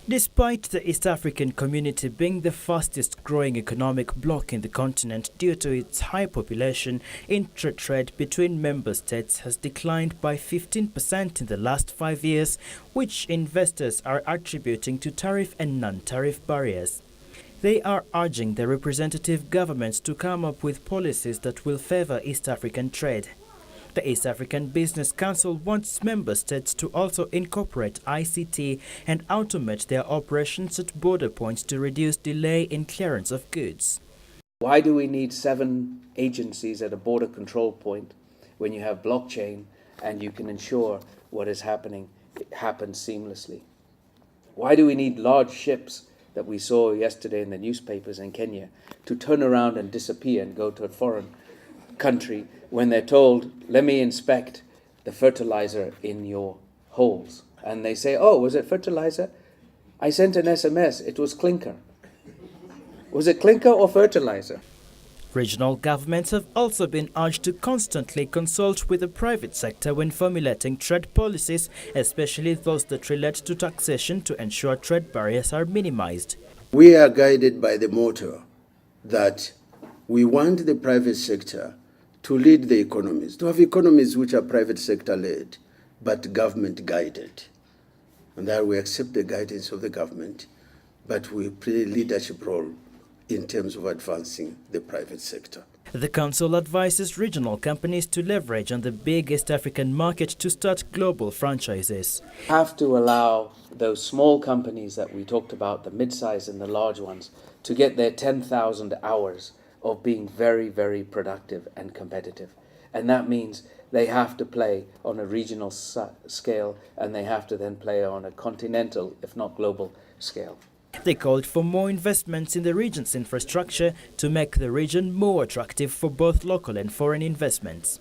Despite the East African community being the fastest growing economic bloc in the continent due to its high population, intra-trade between member states has declined by 15% in the last 5 years, which investors are attributing to tariff and non-tariff barriers. They are urging the representative governments to come up with policies that will favor East African trade. The East African Business Council wants member states to also incorporate ICT and automate their operations at border points to reduce delay in clearance of goods. Why do we need 7 agencies at a border control point when you have blockchain and you can ensure what is happening happens seamlessly? Why do we need large ships that we saw yesterday in the newspapers in Kenya to turn around and disappear and go to a foreign country when they're told, let me inspect the fertilizer in your holes? And they say, oh, was it fertilizer? I sent an SMS, it was clinker. Was it clinker or fertilizer? Regional governments have also been urged to constantly consult with the private sector when formulating trade policies, especially those that relate to taxation, to ensure trade barriers are minimized. We are guided by the motto that we want the private sector to lead the economies, to have economies which are private sector led, but government guided. And that we accept the guidance of the government, but we play a leadership role in terms of advancing the private sector. The Council advises regional companies to leverage on the big East African market to start global franchises. Have to allow those small companies that we talked about, the mid-size and the large ones, to get their 10,000 hours of being very, very productive and competitive. And that means they have to play on a regional scale, and they have to then play on a continental, if not global, scale. They called for more investments in the region's infrastructure to make the region more attractive for both local and foreign investments.